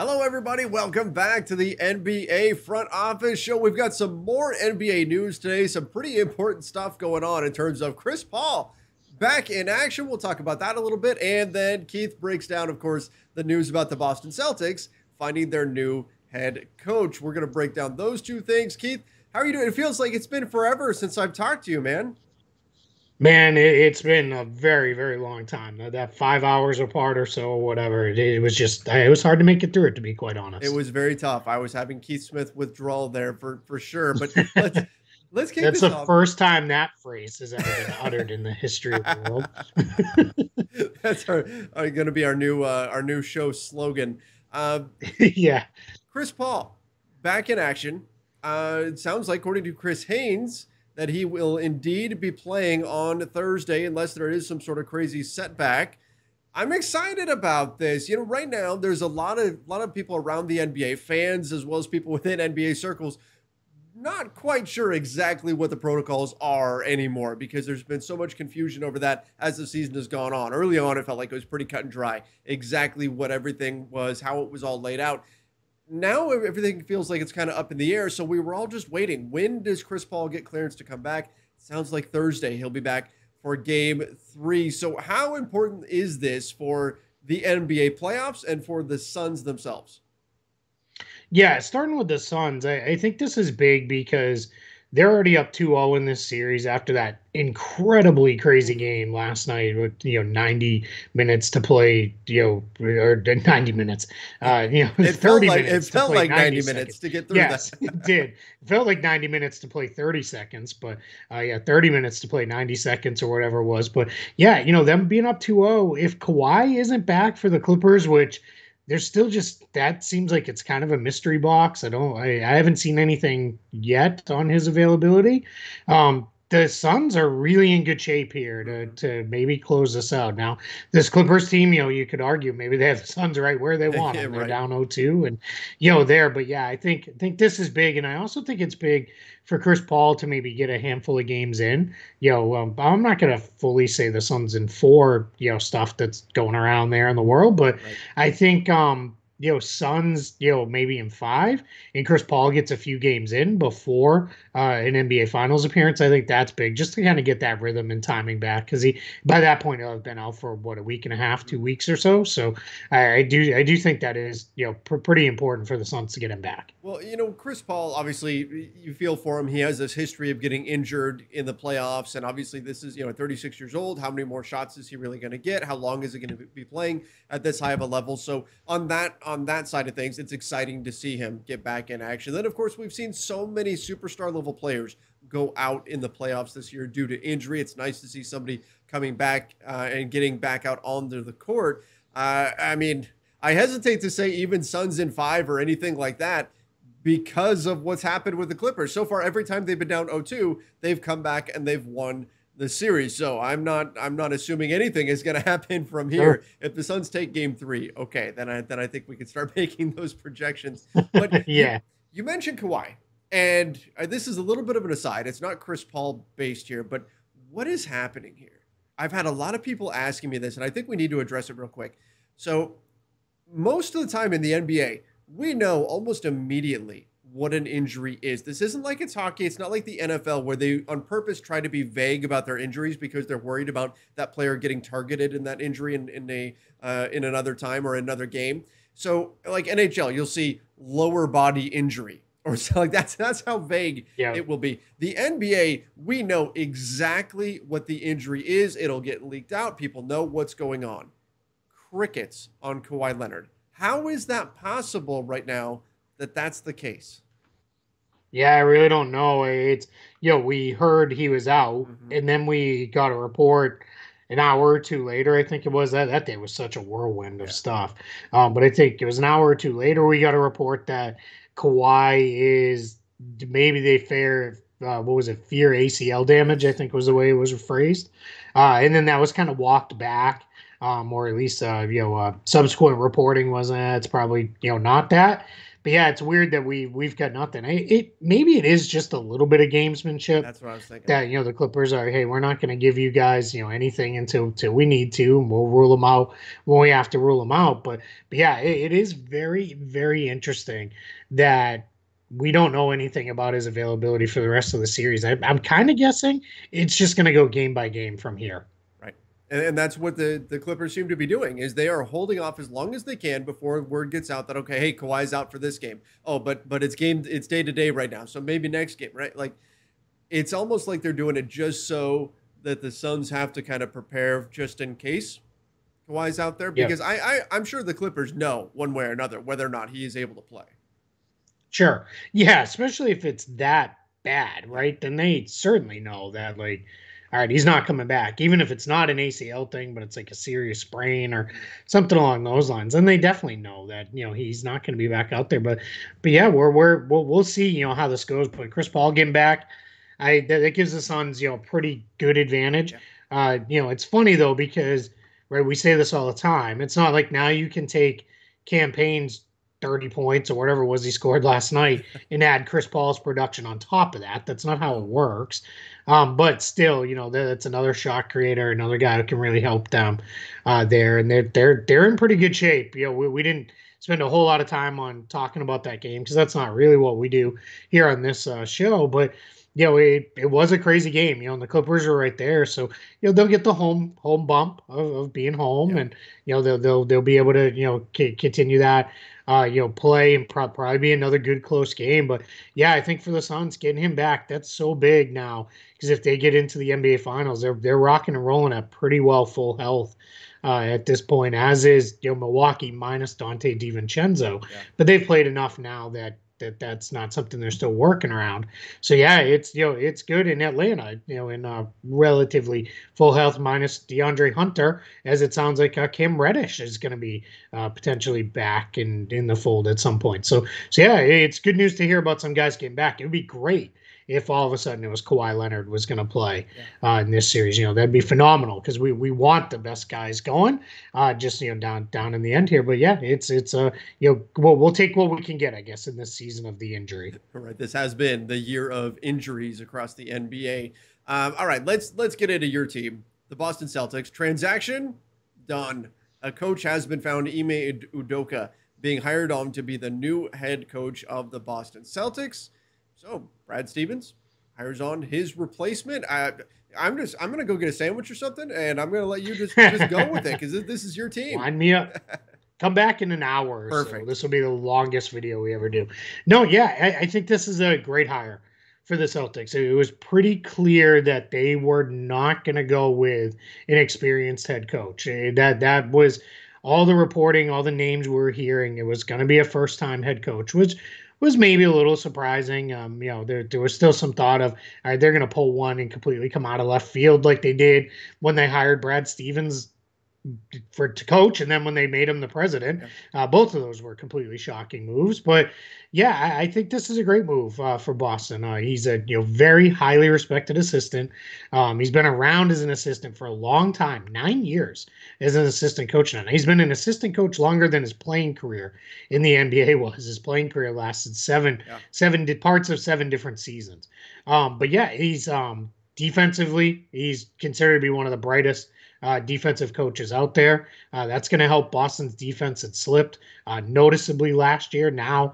Hello, everybody. Welcome back to the NBA Front Office Show. We've got some more NBA news today, some pretty important stuff going on in terms of Chris Paul back in action. We'll talk about that a little bit. And then Keith breaks down, of course, the news about the Boston Celtics finding their new head coach. We're going to break down those two things. Keith, how are you doing? It feels like it's been forever since I've talked to you, man. Man, it's been a very, very long time. That 5 hours apart or so, or whatever. It was just, it was hard to make it through it, to be quite It honest. was very tough. I was having Keith Smith withdrawal there for sure. But let's kick That's this the off. first time that phrase has ever been uttered in the history of the world. That's going to be our new show slogan. Uh, Yeah. Chris Paul back in action. It sounds like, according to Chris Haynes, that he will indeed be playing on Thursday, unless there is some sort of crazy setback. I'm excited about this. You know, right now there's a lot of people around the NBA, fans as well as people within NBA circles, not quite sure exactly what the protocols are anymore because there's been so much confusion over that as the season has gone on. Early on, it felt like it was pretty cut and dry, exactly what everything was, how it was all laid out. Now everything feels like it's kind of up in the air. So we were all just waiting. When does Chris Paul get clearance to come back? Sounds like Thursday he'll be back for game 3. So how important is this for the NBA playoffs and for the Suns themselves? Yeah, starting with the Suns, I think this is big because they're already up 2-0 in this series after that incredibly crazy game last night with 90 minutes to play, or 90 minutes, It felt 30 like it minutes to felt play like 90 90 minutes seconds. to get through that. Yes, it did. It felt like 90 minutes to play 30 seconds, but yeah, 30 minutes to play 90 seconds or whatever it was. But yeah, them being up 2-0, if Kawhi isn't back for the Clippers, which there's still just that seems like it's kind of a mystery box. I haven't seen anything yet on his availability. The Suns are really in good shape here to Mhm. to maybe close this out. Now, this Clippers team, you could argue maybe they have the Suns right where they want Yeah, them. They're right. down 0-2 and there, but yeah, I think this is big, and I also think it's big for Chris Paul to maybe get a handful of games in. I'm not going to fully say the Suns in four, stuff that's going around there in the world, but Right. I think Suns, maybe in five, and Chris Paul gets a few games in before an NBA Finals appearance. I think that's big, just to kind of get that rhythm and timing back, because he by that point he'll have been out for what, a week and a half, 2 weeks or so. So I do think that is pretty important for the Suns to get him back. Well, Chris Paul, obviously, you feel for him. He has this history of getting injured in the playoffs. And obviously, this is, 36 years old. How many more shots is he really going to get? How long is he going to be playing at this high of a level? So on that side of things, it's exciting to see him get back in action. Then, of course, we've seen so many superstar level players go out in the playoffs this year due to injury. It's nice to see somebody coming back and getting back out onto the court. I mean, I hesitate to say even Suns in 5 or anything like that because of what's happened with the Clippers. So far, every time they've been down 0-2, they've come back and they've won the series. So I'm not assuming anything is going to happen from here. Sure. If the Suns take game 3, okay, then I think we can start making those projections. But you Yeah. you mentioned Kawhi, and this is a little bit of an aside. It's not Chris Paul based here, but what is happening here? I've had a lot of people asking me this, and I think we need to address it real quick. So most of the time in the NBA, we know almost immediately what an injury is. This isn't like it's hockey. It's not like the NFL where they on purpose try to be vague about their injuries because they're worried about that player getting targeted in that injury in another time or another game. So like NHL, you'll see lower body injury or so like that's how vague Yeah. it will be. The NBA, we know exactly what the injury is. It'll get leaked out. People know what's going on. Crickets on Kawhi Leonard. How is that possible right now that that's the case? Yeah, I really don't know. We heard he was out, Mm-hmm. and then we got a report an hour or two later. I think it was that day was such a whirlwind of Yeah. stuff. But I think it was an hour or two later we got a report that Kawhi is maybe they fear what was it, fear ACL damage, I Yes. think was the Right. way it was phrased. And then that was kind of walked back. or at least subsequent reporting was it's probably not that. But yeah, it's weird that we've got nothing. It maybe it is just a little bit of gamesmanship That's what I was thinking. that the Clippers are, hey, we're not going to give you guys anything until we need to, and we'll rule them out when we have to rule them out. But yeah, it is very, very interesting that we don't know anything about his availability for the rest of the series. I'm kind of guessing it's just going to go game by game from here. Right. And that's what the Clippers seem to be doing is they are holding off as long as they can before word gets out that, okay, hey, Kawhi's out for this game. Oh, but it's day to day right now. So maybe next game, right? Like it's almost like they're doing it just so that the Suns have to kind of prepare just in case Kawhi's out there. Yep. Because I'm sure the Clippers know one way or another whether or not he is able to play. Sure. Yeah, especially if it's that bad, right? Then they certainly know that, like, all right, he's not coming back, even if it's not an ACL thing, but it's like a serious sprain or something along those lines. And they definitely know that he's not going to be back out there. But yeah, we'll see how this goes. But Chris Paul getting back, that gives the Suns pretty good advantage. Yeah. It's funny though because right we say this all the time. It's not like now you can take campaigns 30 points or whatever it was he scored last night and add Chris Paul's production on top of that. That's not how it works. But still, that's another shot creator, another guy who can really help them there. And they're in pretty good shape. We didn't spend a whole lot of time on talking about that game because that's not really what we do here on this show. But it was a crazy game, and the Clippers are right there. So, they'll get the home bump of being home, Yeah. and they'll be able to continue that play and probably be another good close game. But yeah, I think for the Suns getting him back, that's so big now because if they get into the NBA Finals, they're rocking and rolling at pretty well full health. At this point, as is Milwaukee minus Dante DiVincenzo, Yeah. but they've played enough now that's not something they're still working around. So yeah, it's good in Atlanta, in relatively full health minus DeAndre Hunter, as it sounds like Cam Reddish is going to be potentially back in the fold at some point. So yeah, it's good news to hear about some guys getting back. It would be great if all of a sudden it was Kawhi Leonard was going to play in this series. That'd be phenomenal because we want the best guys going. Just down in the end here, but yeah, it's we'll take what we can get, I guess, in this season of the injury. All right, this has been the year of injuries across the NBA. All right, let's get into your team, the Boston Celtics. Transaction done. A coach has been found, Ime Udoka, being hired on to be the new head coach of the Boston Celtics. So Brad Stevens hires on his replacement. I'm gonna go get a sandwich or something, and I'm gonna let you just go with it because this is your team. Line me up. Come back in an hour or Perfect. so. This will be the longest video we ever do. No, yeah, I think this is a great hire for the Celtics. It was pretty clear that they were not going to go with an experienced head coach. That was all the reporting, all the names we were hearing. It was going to be a first-time head coach, which was maybe a little surprising. There was still some thought of, all right, they're going to pull one and completely come out of left field like they did when they hired Brad Stevens to coach, and then when they made him the president. Both of those were completely shocking moves. But yeah, I think this is a great move for Boston. He's a very highly respected assistant. He's been around as an assistant for a long time, 9 years as an assistant coach now. He's been an assistant coach longer than his playing career in the NBA was. His playing career lasted seven parts of 7 different seasons. But yeah, he's defensively, he's considered to be one of the brightest defensive coaches out there. That's going to help Boston's defense. It slipped noticeably last year. Now,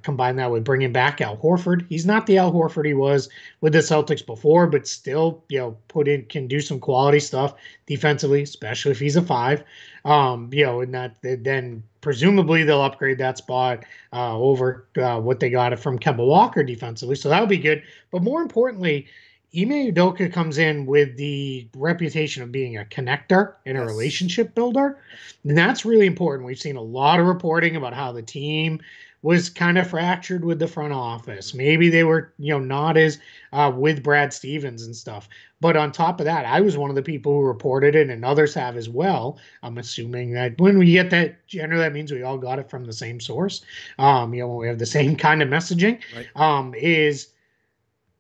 combine that with bringing back Al Horford. He's not the Al Horford he was with the Celtics before, but still, can do some quality stuff defensively, especially if he's a 5. And that then presumably they'll upgrade that spot over what they got from Kemba Walker defensively. So that'll be good. But more importantly, Ime Udoka comes in with the reputation of being a connector and a relationship builder. And that's really important. We've seen a lot of reporting about how the team was kind of fractured with the front office. Maybe they were, not as with Brad Stevens and stuff. But on top of that, I was one of the people who reported it, and others have as well. I'm assuming that when we get that, generally that means we all got it from the same source. When we have the same kind of messaging, is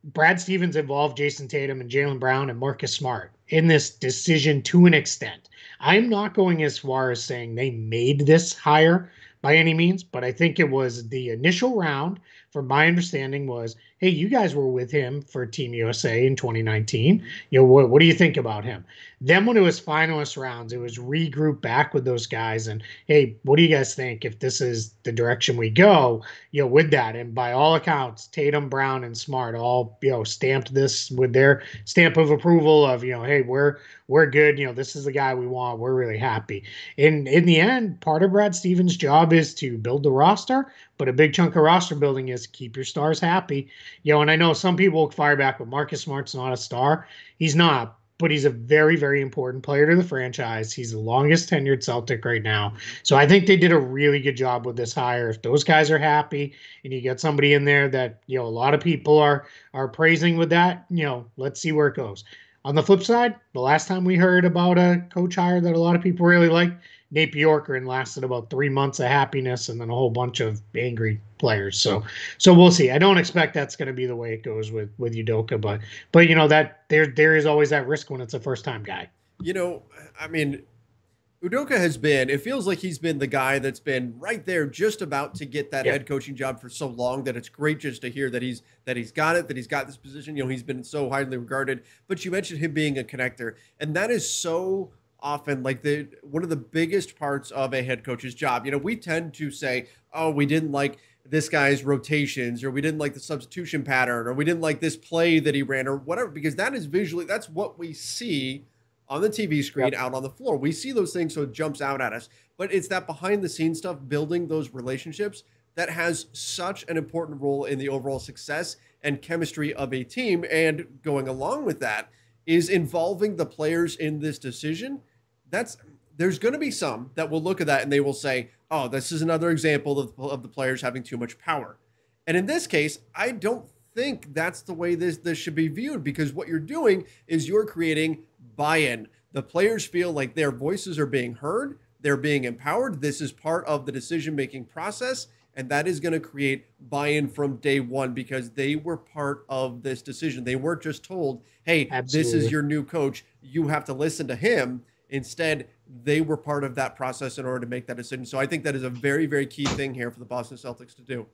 Brad Stevens involved Jason Tatum and Jaylen Brown and Marcus Smart in this decision to an extent. I'm not going as far as saying they made this hire by any means, but I think it was the initial round, from my understanding, was, hey, you guys were with him for Team USA in 2019. Mhm. What do you think about him? Then when it was finalist rounds, it was regroup back with those guys and, hey, what do you guys think if this is the direction we go, with that? And by all accounts, Tatum, Brown, and Smart all, stamped this with their stamp of approval of, hey, we're good. This is the guy we want. We're really happy. In the end, part of Brad Stevens' job is to build the roster, but a big chunk of roster building is keep your stars happy. And I know some people fire back, but Marcus Smart's not a star. He's not, but he's a very, very important player to the franchise. He's the longest tenured Celtic right now. So I think they did a really good job with this hire. If those guys are happy and you get somebody in there that, a lot of people are praising with that, let's see where it goes. On the flip side, the last time we heard about a coach hire that a lot of people really liked, Nate Bjorkgren, lasted about 3 months of happiness and then a whole bunch of angry players. So we'll see. I don't expect that's going to be the way it goes with Udoka, but that there is always that risk when it's a first time guy. You know, I mean, Udoka has been, it feels like he's been the guy that's been right there just about to get that Yeah, head coaching job for so long that it's great just to hear that he's got it, that he's got this position. He's been so highly regarded. But you mentioned him being a connector, and that is so often like the one of the biggest parts of a head coach's job. We tend to say, "Oh, we didn't like this guy's rotations, or we didn't like the substitution pattern, or we didn't like this play that he ran, or whatever," because that is visually, that's what we see on the TV screen, yep, out on the floor. We see those things, so it jumps out at us. But it's that behind the scenes stuff, building those relationships, that has such an important role in the overall success and chemistry of a team. And going along with that is involving the players in this decision. There's going to be some that will look at that and they will say, "Oh, this is another example of the players having too much power." And in this case, I don't think that's the way this should be viewed, because what you're doing is you're creating buy-in. The players feel like their voices are being heard, they're being empowered. This is part of the decision-making process, and that is going to create buy-in from day one because they were part of this decision. They weren't just told, "Hey, this is absolutely. your new coach. You have to listen to him." Instead, they were part of that process in order to make that decision. So I think that is a very, very key thing here for the Boston Celtics to do.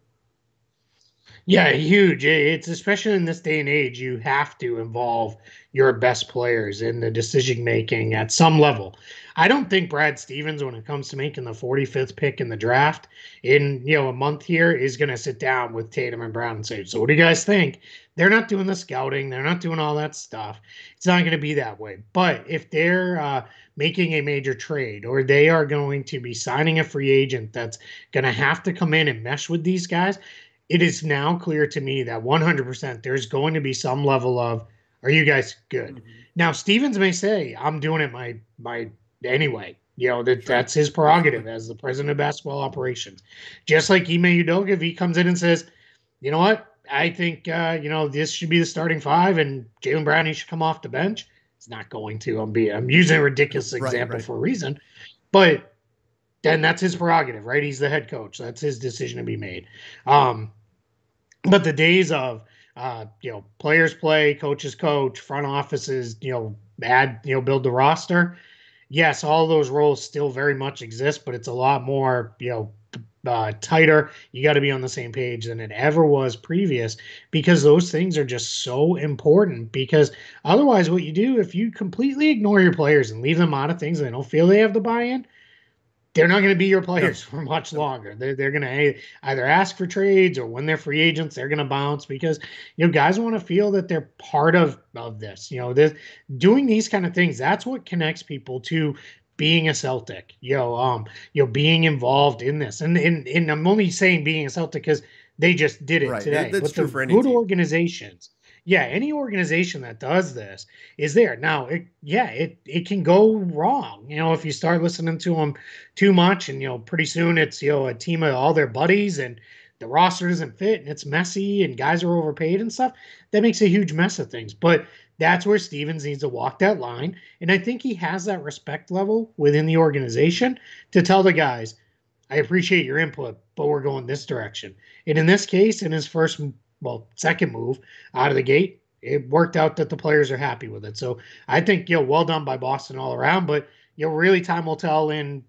Yeah, huge. It's especially in this day and age, you have to involve your best players in the decision making at some level. I don't think Brad Stevens, when it comes to making the 45th pick in the draft in a month here, is going to sit down with Tatum and Brown and say, "So what do you guys think?" They're not doing the scouting. They're not doing all that stuff. It's not going to be that way. But if they're making a major trade, or they are going to be signing a free agent that's going to have to come in and mesh with these guys, it is now clear to me that 100% there's going to be some level of, "Are you guys good?" Mm-hmm. Now, Stevens may say, "I'm doing it my anyway." Sure. That's his prerogative Absolutely. as the president of basketball operations. Just like Ime Udoka, if he comes in and says, "You know what? I think this should be the starting five, and Jalen Brown, he should come off the bench." It's not going to. I'm using a ridiculous Right, example right. for a reason, but then that's his prerogative, right? He's the head coach. That's his decision to be made. Um, but the days of players play, coaches coach, front offices build the roster. Yes, all those roles still very much exist, but it's a lot more tighter. You got to be on the same page than it ever was previous, because those things are just so important. Because otherwise, what you do, if you completely ignore your players and leave them out of things and they don't feel they have the buy-in, they're not going to be your No. players for much No. longer. They're going to either ask for trades, or when they're free agents, they're going to bounce, because guys want to feel that they're part of this. Doing these kind of things, that's what connects people to being a Celtic. Being involved in this, and I'm only saying being a Celtic because they just did it Right. today. That's But true the for any good team. organizations, yeah, any organization that does this is there. Now, it can go wrong. If you start listening to them too much, and pretty soon it's a team of all their buddies, and the roster doesn't fit, and it's messy, and guys are overpaid and stuff. That makes a huge mess of things. But that's where Stevens needs to walk that line, and I think he has that respect level within the organization to tell the guys, "I appreciate your input, but we're going this direction." And in this case, in his second move out of the gate, it worked out that the players are happy with it. So I think, well done by Boston all around. But really time will tell in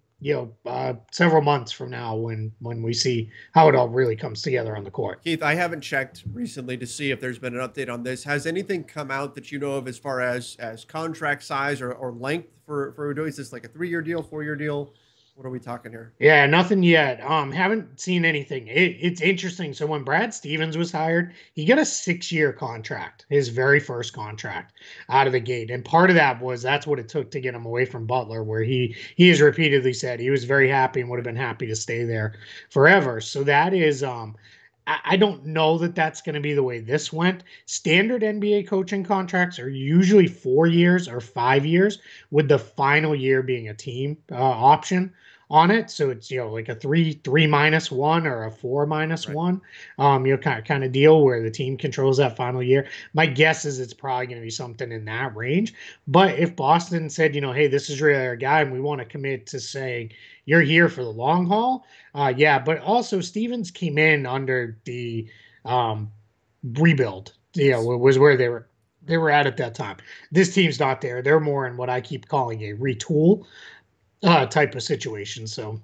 several months from now when we see how it all really comes together on the court. Keith, I haven't checked recently to see if there's been an update on this. Has anything come out that you know of as far as contract size or length for Udoka? Is this like a 3-year deal, 4-year deal? What are we talking here? Yeah, nothing yet. Haven't seen anything. It's interesting. So when Brad Stevens was hired, he got a 6-year contract, his very first contract out of the gate. And part of that's what it took to get him away from Butler, where he has repeatedly said he was very happy and would have been happy to stay there forever. So that is I don't know that that's going to be the way this went. Standard NBA coaching contracts are usually 4 years or 5 years, with the final year being a team option on it. So it's, like a 3-1 or a 4-1, kind of deal where the team controls that final year. My guess is it's probably going to be something in that range. But if Boston said, hey, this is really our guy and we want to commit to saying you're here for the long haul. Yeah. But also Stevens came in under the rebuild, was where they were at that time. This team's not there. They're more in what I keep calling a retool type of situation. So,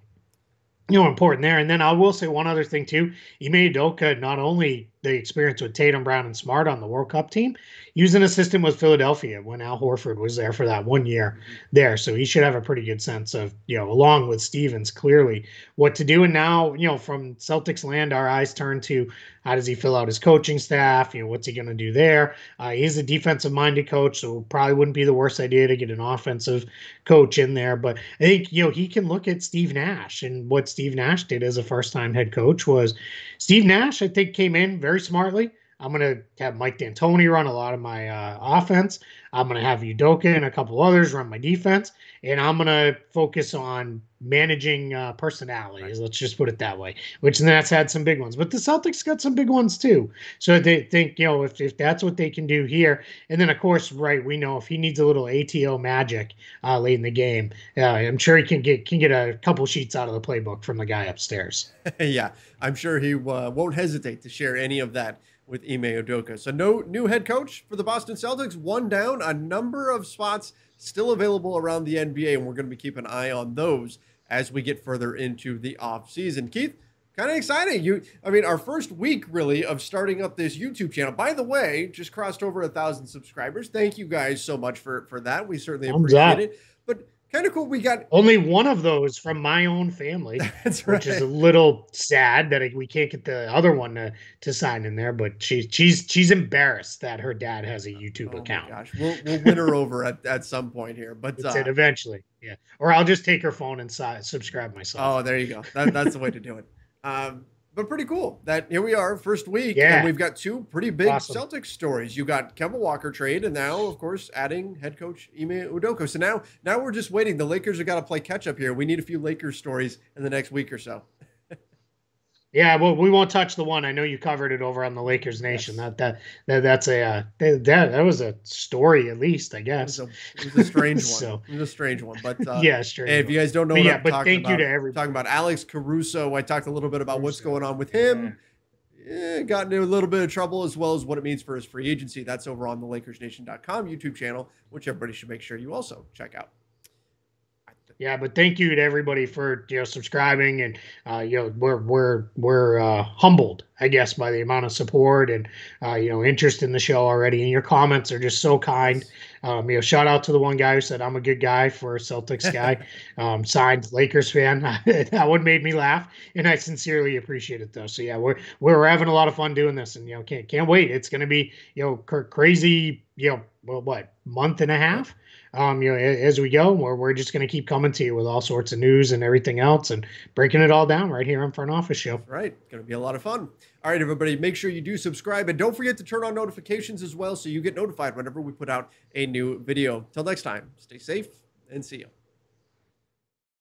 important there. And then I will say one other thing too. Ime Udoka, not only the experience with Tatum, Brown, and Smart on the World Cup team, he was an assistant with Philadelphia when Al Horford was there for that 1 year there. So he should have a pretty good sense of, along with Stevens, clearly what to do. And now, from Celtics land, our eyes turn to how does he fill out his coaching staff? What's he going to do there? He's a defensive-minded coach, so probably wouldn't be the worst idea to get an offensive coach in there. But I think, he can look at Steve Nash, and what Steve Nash did as a first-time head coach was Steve Nash, I think, came in very smartly. I'm going to have Mike D'Antoni run a lot of my offense. I'm going to have Udoka and a couple others run my defense. And I'm going to focus on managing personalities. Let's just put it that way, which then that's had some big ones. But the Celtics got some big ones too. So they think, if that's what they can do here. And then, of course, we know if he needs a little ATO magic late in the game, I'm sure he can get a couple sheets out of the playbook from the guy upstairs. Yeah, I'm sure he won't hesitate to share any of that with Ime Udoka. So no new head coach for the Boston Celtics, one down, a number of spots still available around the NBA, and we're going to be keeping an eye on those as we get further into the off season. Keith, kind of exciting. Our first week really of starting up this YouTube channel, by the way, just crossed over 1,000 subscribers. Thank you guys so much for that. We certainly appreciate it. But kind of cool. We got only one of those from my own family. That's right. Which is a little sad that we can't get the other one to sign in there. But she's embarrassed that her dad has a YouTube account. My gosh, we'll win her over at some point here. But that's it eventually, yeah. Or I'll just take her phone and subscribe myself. Oh, there you go. That's the way to do it. But pretty cool that here we are, first week, yeah. And we've got two pretty big awesome Celtics stories. You got Kemba Walker trade, and now, of course, adding head coach Ime Udoka. So now we're just waiting. The Lakers have got to play catch up here. We need a few Lakers stories in the next week or so. Yeah, well, we won't touch the one. I know you covered it over on the Lakers Nation. Yes. That was a story, at least, I guess. It was a strange one. So, it was a strange one, but yeah, strange. Hey, if you guys don't know, what I'm talking thank you to everybody. Talking about Alex Caruso, I talked a little bit about what's going on with him. Got into a little bit of trouble, as well as what it means for his free agency. That's over on the LakersNation.com YouTube channel, which everybody should make sure you also check out. Yeah, but thank you to everybody for subscribing, and we're humbled, I guess, by the amount of support and interest in the show already. And your comments are just so kind. Shout out to the one guy who said I'm a good guy for a Celtics guy, signed Lakers fan. That one made me laugh, and I sincerely appreciate it though. So yeah, we're having a lot of fun doing this, and can't wait. It's going to be crazy. Month and a half. As we go, we're just going to keep coming to you with all sorts of news and everything else and breaking it all down right here on Front Office Show. Right. Going to be a lot of fun. All right, everybody, make sure you do subscribe, and don't forget to turn on notifications as well so you get notified whenever we put out a new video. Till next time, stay safe and see you.